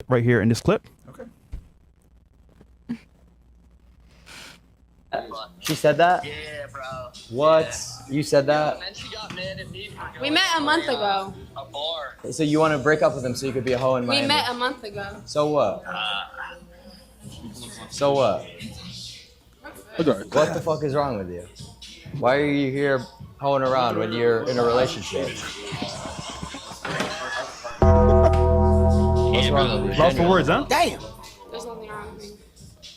right here in this clip. Okay. She said that? Yeah, bro. What? Yeah. You said that? And then she got mad at me for going We met a month ago. a bar. So you want to break up with him so you could be a hoe in Miami? We met a month ago. So what? So what? What the fuck is wrong with you? Why are you here hoeing around when you're in a relationship? What's wrong with you? Lost for words, huh? Damn. There's nothing wrong with me.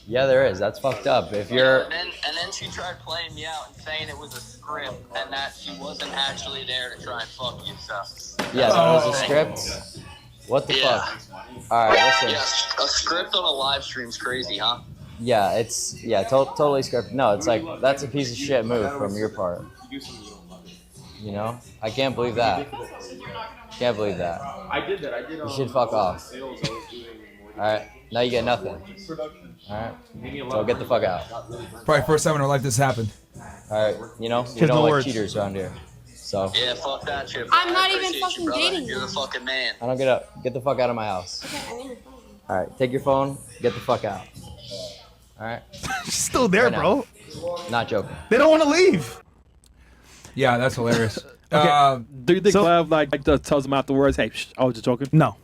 Yeah, there is. That's fucked up. If you're... And then she tried playing me out and saying it was a script and that she wasn't actually there to try and fuck you, so. Yeah, that was a script? What the Yeah. fuck? Alright, listen. Yeah, a script on a live stream's crazy, huh? Yeah, it's... Yeah, totally scripted. No, it's like, that's a piece of shit move from your part. You know? I can't believe that. Can't believe that. I did that. I did. You should fuck off. Sales I was doing more Alright, now you get nothing. Alright, so get the fuck out. Probably first time in our life this happened. Alright, you know, we There's don't no like words. cheaters around here. So, Yeah, fuck that shit. I'm not I even appreciate fucking you, brother. dating You're the them. fucking man. I don't get the fuck out of my house. Okay, I need your phone. Alright, take your phone, get the fuck out. Alright? She's still there, Right now. bro. Not joking. They don't want to leave. Yeah, that's hilarious. Do you think So- Clav like just tells them afterwards, "Hey, I was just joking"? No,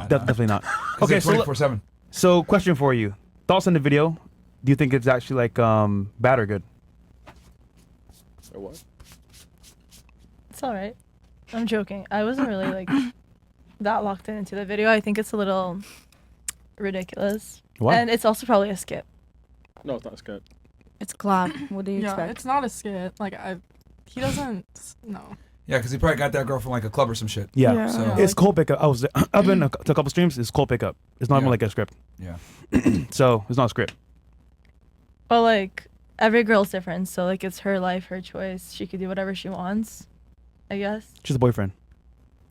definitely not. Okay, so 24/7. so question for you: thoughts on the video? Do you think it's actually like bad or good? Or what? It's all right. I'm joking. I wasn't really like that locked into the video. I think it's a little ridiculous. Why? And it's also probably a skip. No, it's not scared. It's Clav. What do you Yeah, expect? it's not a skit. Like he doesn't. No. Yeah, because he probably got that girl from like a club or some shit. Yeah, Yeah. So it's cold pickup. I've been to a couple streams. It's cold pickup. It's not even Yeah. like a script. yeah. So it's not a script. But like every girl's different, so like it's her life, her choice. She could do whatever she wants, I guess. She's a boyfriend.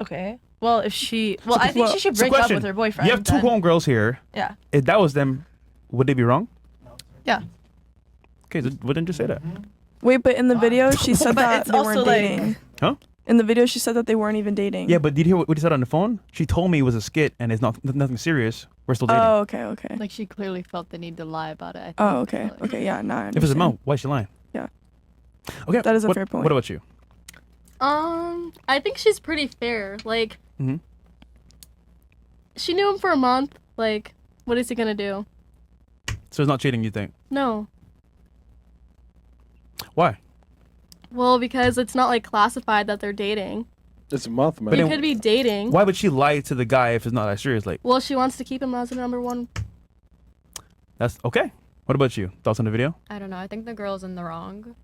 Okay. Well, if she, I think she should So break up question, with her boyfriend. You have two then. homegirls here. Yeah. If that was them, would they be wrong? Yeah. Okay, so wouldn't just say that. Wait, but in the video she said But that it's they also, weren't like- dating. Huh? In the video she said that they weren't even dating. Yeah, but did you hear what he said on the phone? She told me it was a skit and it's not nothing serious. We're still dating. Oh, okay, okay. Like she clearly felt the need to lie about it. I think. Oh, okay, okay, yeah, nah. I If it's a understand. mouth, why is she lying? Yeah. Okay. That is a what, fair point. What about you? I think she's pretty fair. Like, Mhm. she knew him for a month. Like, what is he gonna do? So it's not cheating, you think? No. Why? Well, because it's not like classified that they're dating. It's a month, man. But They then- could be dating. Why would she lie to the guy if it's not that serious? Like, Well, she wants to keep him as a number one. that's okay. What about you? Thoughts on the video? I don't know. I think the girl's in the wrong.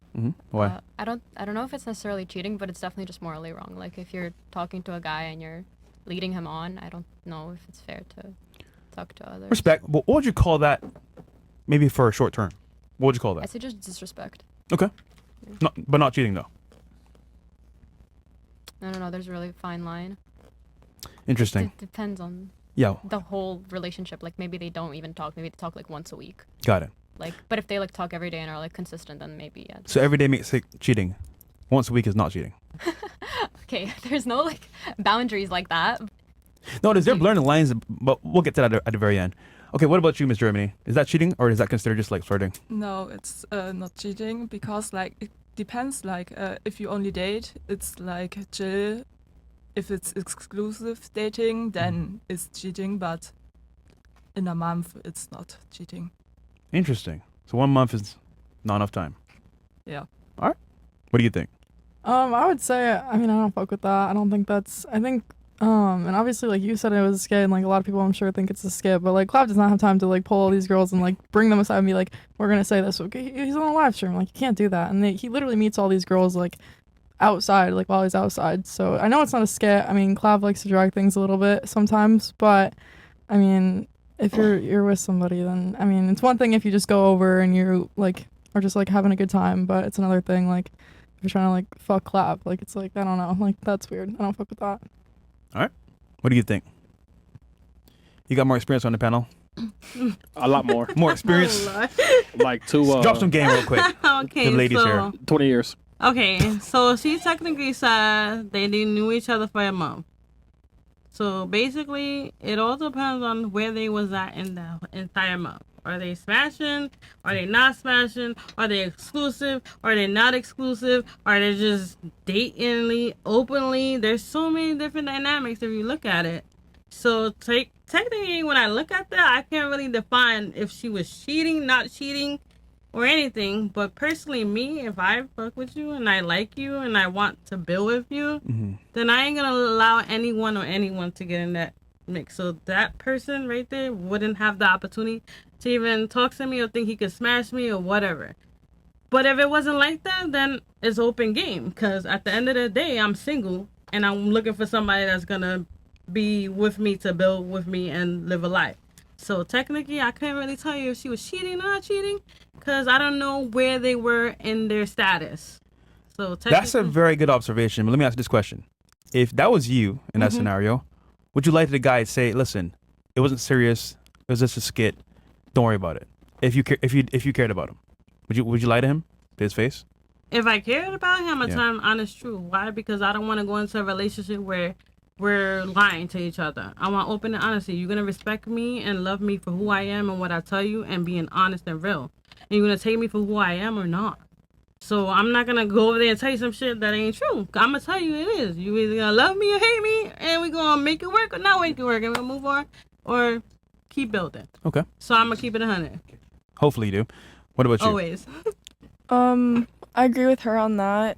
Why? I don't know if it's necessarily cheating, but it's definitely just morally wrong. Like if you're talking to a guy and you're leading him on, I don't know if it's fair to talk to others. Respect. What would you call that? Maybe for a short term. What would you call I that? say just disrespect. Okay. Not, but not cheating though. I don't know. There's a really fine line. Interesting. It depends on Yeah, the whole relationship. Like maybe they don't even talk. Maybe they talk like once a week. got it. Like, but if they like talk every day and are like consistent, then maybe yeah. So every day makes it cheating. Once a week is not cheating. Okay, there's no like boundaries like that. No, they're blurring the lines, but we'll get to that at the very end. Okay, what about you, Miss Germany? Is that cheating or is that considered just like flirting? No, it's not cheating because like it depends. Like if you only date, it's like chill. If it's exclusive dating, then it's cheating. But in a month, it's not cheating. Interesting. So 1 month is not enough time. Yeah. All right. What do you think? I would say, I mean, I don't fuck with that. I don't think that's, I think, and obviously, like, you said it was a skit, and, like, a lot of people, I'm sure, think it's a skit, but, like, Clav does not have time to, like, pull all these girls and, like, bring them aside and be like, we're gonna say this, okay? He's on a live stream, like, you can't do that, and he literally meets all these girls, like, outside, like, while he's outside, so I know it's not a skit. I mean, Clav likes to drag things a little bit sometimes, but, I mean, if you're with somebody, then, I mean, it's one thing if you just go over and you, like, are just, like, having a good time, but it's another thing, like, if you're trying to, like, fuck Clav, like, it's like, I don't know, like, that's weird. I don't fuck with that. All right. What do you think? You got more experience on the panel? A lot more. More experience? Like two. Drop some game real quick. Okay, The ladies so, here. 20 years. Okay, so she technically said they didn't knew each other for a month. So basically, it all depends on where they was at in the entire month. Are they smashing? Are they not smashing? Are they exclusive? Are they not exclusive? Are they just datingly, openly? There's so many different dynamics if you look at it. So technically, when I look at that, I can't really define if she was cheating, not cheating, or anything. But personally, me, if I fuck with you and I like you and I want to build with you, then I ain't gonna allow anyone or anyone to get in that mix. So that person right there wouldn't have the opportunity to even talk to me or think he could smash me or whatever. But if it wasn't like that, then it's open game. Because at the end of the day, I'm single and I'm looking for somebody that's gonna be with me to build with me and live a life. So technically, I couldn't really tell you if she was cheating or not cheating, because I don't know where they were in their status. So That's a very good observation. But let me ask you this question: if that was you in that scenario, would you like the guy to say, "Listen, it wasn't serious. It was just a skit. Don't worry about it." If you cared about him, would you lie to him to his face? If I cared about him, I'm gonna Yeah. tell him honest truth. Why? Because I don't want to go into a relationship where we're lying to each other. I want open and honesty. You're gonna respect me and love me for who I am and what I tell you, and being honest and real. And you're gonna take me for who I am or not. So I'm not gonna go over there and tell you some shit that ain't true. I'm gonna tell you it is. You either gonna love me or hate me, and we gonna make it work or not make it work, and we're gonna move on or keep building. Okay. So I'm gonna keep it 100. Hopefully you do. What about you? Always. I agree with her on that.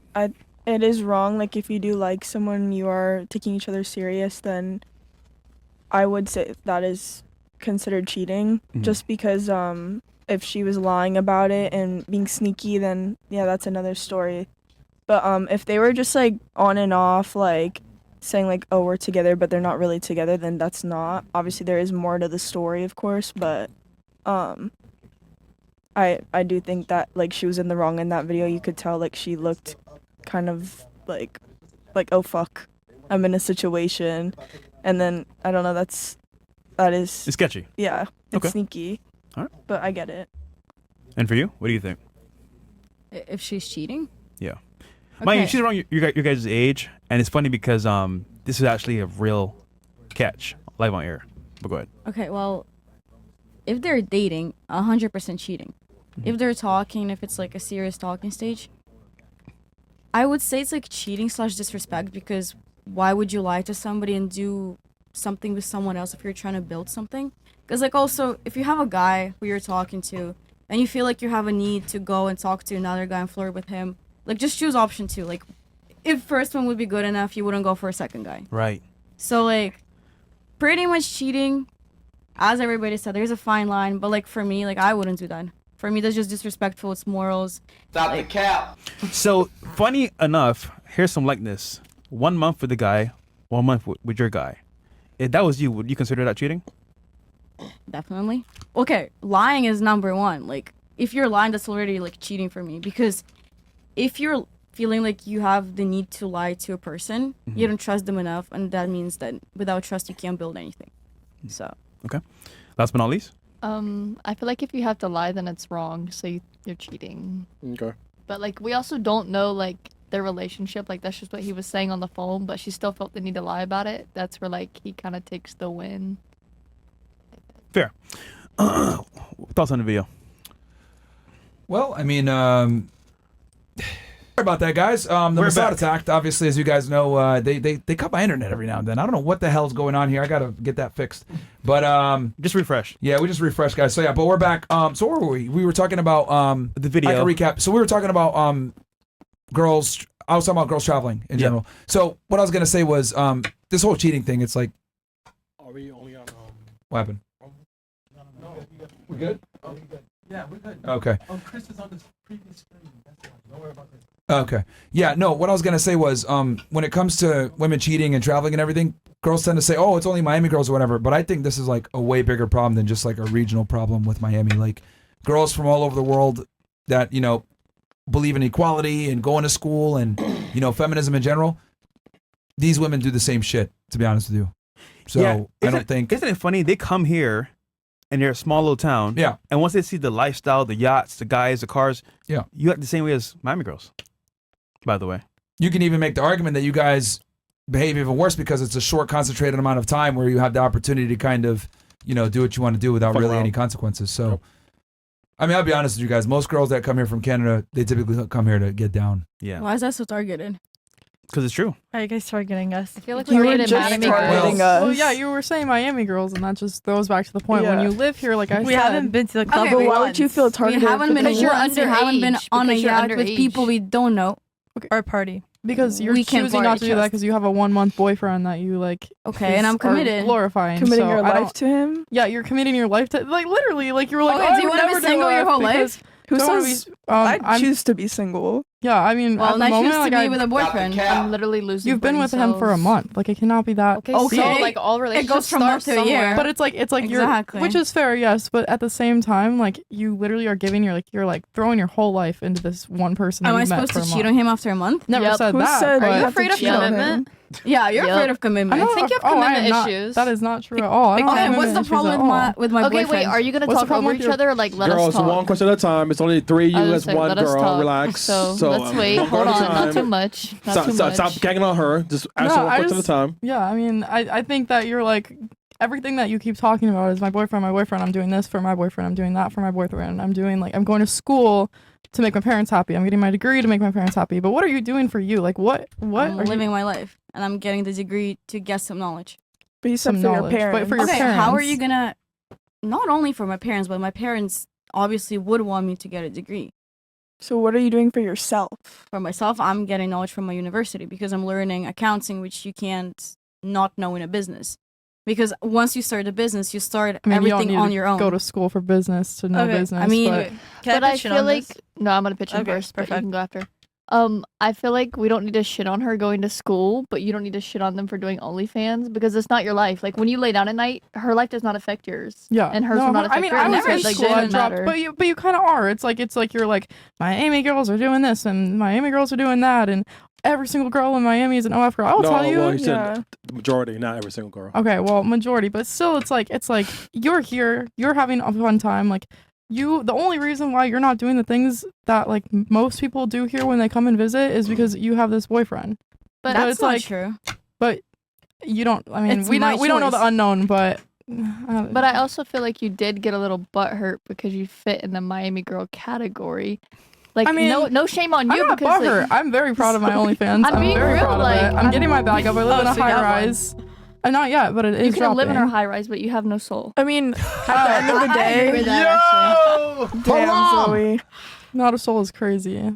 It is wrong. Like, if you do like someone, you are taking each other serious, then I would say that is considered cheating. Just because if she was lying about it and being sneaky, then yeah, that's another story. But if they were just like on and off, like saying like, oh, we're together, but they're not really together, then that's not. Obviously, there is more to the story, of course, but I do think that like she was in the wrong in that video. You could tell like she looked kind of like oh fuck, I'm in a situation, and then I don't know, that is It's sketchy. yeah, it's Okay. sneaky. All right. But I get it. And for you, what do you think? If she's cheating? Yeah. Mind you, Okay. she's around your guys' age, and it's funny because this is actually a real catch live on air. But go ahead. Okay, well, if they're dating, 100% cheating. If they're talking, if it's like a serious talking stage, I would say it's like cheating / disrespect, because why would you lie to somebody and do something with someone else if you're trying to build something? Because like also, if you have a guy who you're talking to and you feel like you have a need to go and talk to another guy and flirt with him, like just choose option 2. Like if first one would be good enough, you wouldn't go for a second guy. Right. So like pretty much cheating, as everybody said, there's a fine line, but like for me, like I wouldn't do that. For me, that's just disrespectful. It's morals. Stop the cap. So funny enough, here's some likeness. 1 month with the guy, 1 month with your guy. If that was you, would you consider that cheating? Definitely. Okay, lying is number 1. Like if you're lying, that's already like cheating for me, because if you're feeling like you have the need to lie to a person, you don't trust them enough, and that means that without trust you can't build anything. So Okay. Last but not least. I feel like if you have to lie, then it's wrong. So you're cheating. Okay. But like, we also don't know like their relationship. Like that's just what he was saying on the phone. But she still felt the need to lie about it. That's where like he kind of takes the win. Fair. Thoughts on the video? Well, I mean, sorry about that, guys. The We're Mossad back. attacked. Obviously, as you guys know, they cut my internet every now and then. I don't know what the hell's going on here. I gotta get that fixed. But just refresh. Yeah, we just refreshed, guys. So yeah, but we're back. So where were we? We were talking about the video. I can recap. So we were talking about girls. I was talking about girls traveling in general. So what I was gonna say was this whole cheating thing. It's like, Are we only on? what happened? We good? Yeah, we're good. Okay. Oh, Chris is on this previous screen. That's why. Don't worry about this. Okay. Yeah, no, what I was going to say was when it comes to women cheating and traveling and everything, girls tend to say, oh, it's only Miami girls or whatever. But I think this is like a way bigger problem than just like a regional problem with Miami. Like girls from all over the world that, you know, believe in equality and going to school and, you know, feminism in general. These women do the same shit, to be honest with you. So I don't think. Isn't it funny? They come here and they're a small little town. Yeah. And once they see the lifestyle, the yachts, the guys, the cars, yeah, you act the same way as Miami girls, by the way. You can even make the argument that you guys behave even worse because it's a short, concentrated amount of time where you have the opportunity to kind of, do what you want to do without really any consequences. So, I mean, I'll be honest with you guys. Most girls that come here from Canada, they typically come here to get down. Yeah. Why is that so targeted? Because it's true. Are you guys targeting us? I feel like You we were rated just Miami targeting girls. us. Well, yeah, you were saying Miami girls, and that just throws back to the point. When Yeah. you live here, like I We said, haven't been to the club. Okay, but why would you feel We targeted? haven't been Because you're once, we haven't been underage, on a because you're yacht with underage. people we don't know. Or party. because you're We can't choosing not party, to do that trust. because you have a 1 month boyfriend that you like. Okay, and I'm are committed. glorifying. Committing so your I life don't- to him? Yeah, you're committing your life to like literally like you were like. Okay, oh, do you I would wanna be never do single your it whole because- life? Who don't wanna says be- I I'm- choose to be single? Yeah, I mean, Well, at the I moment, choose to like, be I- with a boyfriend. I'm literally losing. You've been brain with him for a cells. month. Like it cannot be that. Okay, Okay. so like all It relationships goes from start month to a year. somewhere. But it's like Exactly. you're, which is fair, yes. But at the same time, like you literally are giving you're like throwing your whole life into this one person. Am that I you met supposed for to a cheat month. on him after a month? Never Yep. said Who that. said but- you Are you have afraid to of cheat on commitment? him? Yeah, you're Yep. afraid of commitment. I don't think you have I am commitment not. issues. That is not true at all. I don't have Okay, what's commitment the issues problem at with my all. with my Okay, boyfriend? wait. Are you gonna What's the talk problem over with each your- other or like let Girl, us it's talk? one question at a time. It's only three. I You was as gonna say, one let us girl. talk. Relax. So let's wait. one Hold girl at a on. Not time. too much. Not Stop, too stop, much. stop gagging on her. Just answer No, one I question at a just- time. Yeah, I mean, I think that you're like everything that you keep talking about is my boyfriend, my boyfriend. I'm doing this for my boyfriend. I'm doing that for my boyfriend. I'm doing I'm going to school to make my parents happy. I'm getting my degree to make my parents happy. But what are you doing for you? Like what I'm are living you, my life, and I'm getting the degree to get some knowledge. But you said Some for your knowledge, but parents. for your Okay, how are parents. you gonna? Not only for my parents, but my parents obviously would want me to get a degree. So what are you doing for yourself? For myself, I'm getting knowledge from my university because I'm learning accounting, which you can't not know in a business. Because once you start a business, you start I mean, you don't everything need on to your own. go to school for business to know Okay, business. I mean, but Can But I pitch in feel on like this? no, I'm gonna pitch in Okay, first, but you perfect. can go after. I feel like we don't need to shit on her going to school, but you don't need to shit on them for doing OnlyFans because it's not your life. Like when you lay down at night, her life does not affect yours. yeah, and hers no, will not affect I mean, yours. I was never in like, school. I didn't dropped, matter. but you kind of are. It's like you're like Miami girls are doing this and Miami girls are doing that, and every single girl in Miami is an OF girl. I will No, tell you. well, he said Yeah. the majority, not every single girl. Okay, well, majority, but still, it's like you're here, you're having a fun time. Like the only reason why you're not doing the things that like most people do here when they come and visit is because you have this boyfriend. But So that's it's not like, true. but you don't. I mean, It's we my don't know the choice. unknown, but. But I also feel like you did get a little butthurt because you fit in the Miami girl category. Like I mean, no shame on you I'm not because butthurt. like, I'm very proud of my OnlyFans. I'm being very real, proud like, of it. I'm getting my bag up. I live in a so you high have one. rise. Not yet, but it is you can live in dropping. a high rise, but you have no soul. I mean, at the end of the I agree with day, that, actually. damn Zoe. Not a soul is crazy.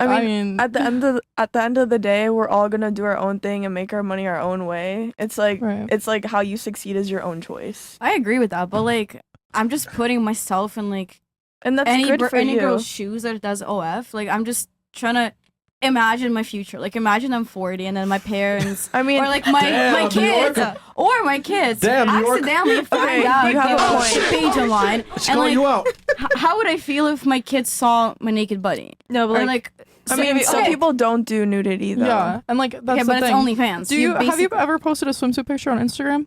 I mean, at the end of the day, we're all gonna do our own thing and make our money our own way. It's like how you succeed is your own choice. I agree with that, but like I'm just putting myself in like And that's any good for any you. girl's shoes that does OF. Like I'm just trying to imagine my future. Like imagine I'm 40 and then my parents I mean, or like my Damn, kids New York. or my kids Damn, New York. accidentally find Okay, out you have they a watch point. a page online She's and calling like you out. how would I feel if my kids saw my naked buddy? No, but Or like, I mean, some people don't do nudity though. Yeah, and like that's okay, the but it's thing. OnlyFans. Do you have you basic- ever posted a swimsuit picture on Instagram?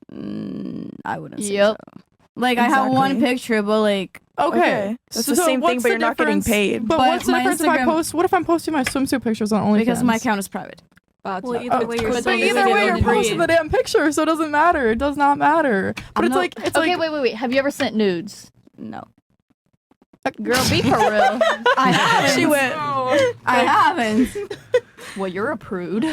I wouldn't say Yep. so. Like I have one Exactly. picture, but like Okay, That's the same thing, what's but the you're not getting difference- paid. But But what's the my difference if I Instagram- post? What if I'm posting my swimsuit pictures on OnlyFans? because my account is private. Well, either way, you're But still either way, you're posting the damn picture, so it doesn't matter. It does not matter. But I'm it's not- like it's okay, like wait. Have you ever sent nudes? No. Girl, be for real. I haven't. She went. I haven't. Well, you're a prude.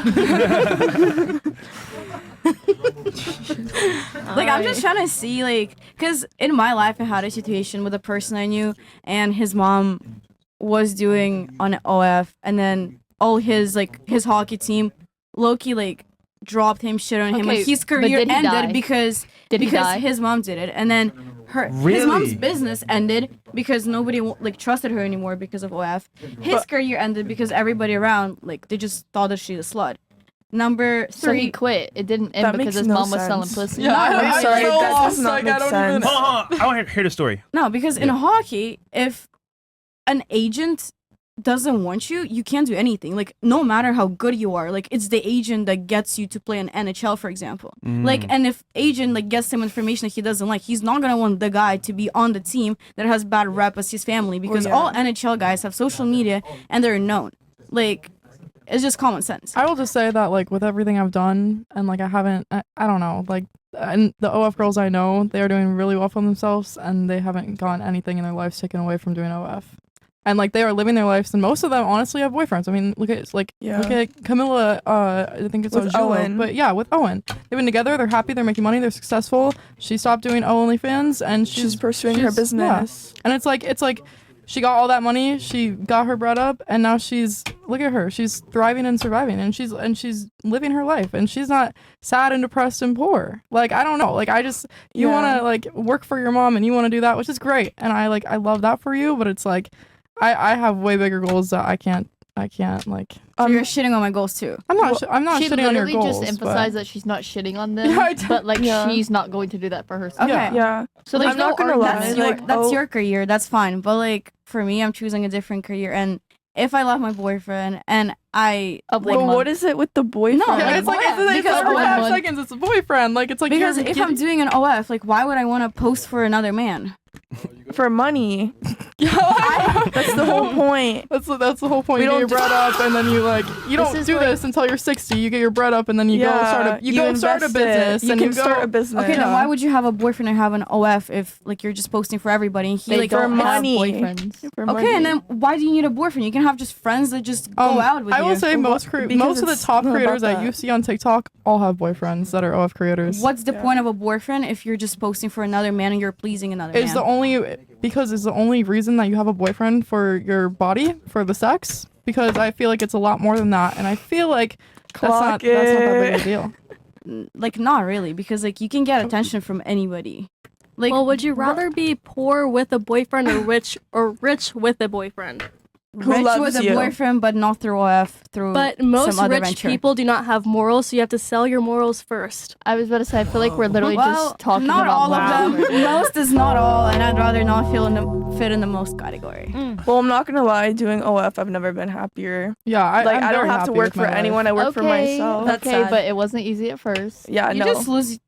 Like I'm just trying to see like because in my life I had a situation with a person I knew and his mom was doing on OF and then all his hockey team Loki like dropped him shit on him Okay, and his but career did he die? ended because Did he die? his mom did it and then his Really? mom's business ended because nobody like trusted her anymore because of OF. His career ended because everybody around like they just thought that she's a slut. Number 3. So he quit. It didn't end That because makes his no mom was selling sense. pussy. Yeah, I'm sorry, so that does lost, not like, make I don't sense. even- Hold on. I want to hear the story. No, because in hockey, if an agent doesn't want you, you can't do anything. Like, no matter how good you are, like, it's the agent that gets you to play in NHL, for example. Like, and if agent, like, gets some information that he doesn't like, he's not gonna want the guy to be on the team that has bad rep as his family, because yeah. all NHL guys have social media, and they're known. Like, it's just common sense. I will just say that like with everything I've done and like I don't know, like, and the OF girls I know, they are doing really well for themselves and they haven't gotten anything in their lives taken away from doing OF. And like they are living their lives, and most of them honestly have boyfriends. I mean, look at Camilla. I think it's With Owen. Owen. But yeah, with Owen, they've been together. They're happy. They're making money. They're successful. She stopped doing OnlyFans, and She's pursuing her business. Yeah. And it's like she got all that money. She got her bread up, and now look at her. She's thriving and surviving, and she's living her life, and she's not sad and depressed and poor. Like I don't know. Like you want to like work for your mom, and you want to do that, which is great, and I love that for you. But it's like. I have way bigger goals that I can't like. So you're shitting on my goals too. I'm not shitting on your goals. She literally just emphasized that she's not shitting on them, but like she's not going to do that for herself. Okay. Yeah. So there's I'm not gonna lie. That's your career. That's fine. But like for me, I'm choosing a different career. And if I love my boyfriend and what is it with the boyfriend? No, yeah, it's like because every 5 seconds it's a boyfriend. Like it's like because if I'm doing an OF, like why would I want to post for another man? For money. That's the whole point. That's the whole point. You get your bread up, and then you don't do this until you're 60. You get your bread up, and then you go start a business. You can start a business. Okay, then why would you have a boyfriend and have an OF if like you're just posting for everybody and he like for don't money. have boyfriends? Okay, and then why do you need a boyfriend? You can have just friends that just go out with you. I will say most of the top creators that you see on TikTok all have boyfriends that are OF creators. What's the point of a boyfriend if you're just posting for another man and you're pleasing another man? Because it's the only reason that you have a boyfriend for your body, for the sex. Because I feel like it's a lot more than that, and I feel like that's not that big a deal. Like not really, because like you can get attention from anybody. Like, well, would you rather be poor with a boyfriend or rich with a boyfriend? Rich with a boyfriend, but not through OF, through But most some other rich venture. people do not have morals, so you have to sell your morals first. I was about to say, I feel like we're literally just talking not about all of them. Most is not all, and I'd rather not fit in the most category. Well, I'm not gonna lie. Doing OF, I've never been happier. Yeah, I don't have to work for anyone. I work for myself. That's okay, but it wasn't easy at first. Yeah, you just lose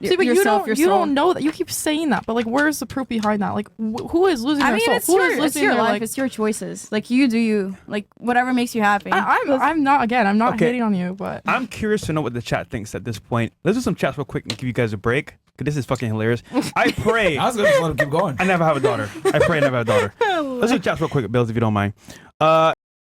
See, but yourself. you don't know that. You keep saying that, but like, where's the proof behind that? Like, who is losing I mean, their soul? it's your life. It's your choices. Like you do you. Like whatever makes you happy. I'm not hating on you, but I'm curious to know what the chat thinks at this point. Let's do some chats real quick and give you guys a break. Cause this is fucking hilarious. I pray. I was gonna just let him keep going. I never have a daughter. I pray I never have a daughter. Let's do chats real quick, Bills, if you don't mind.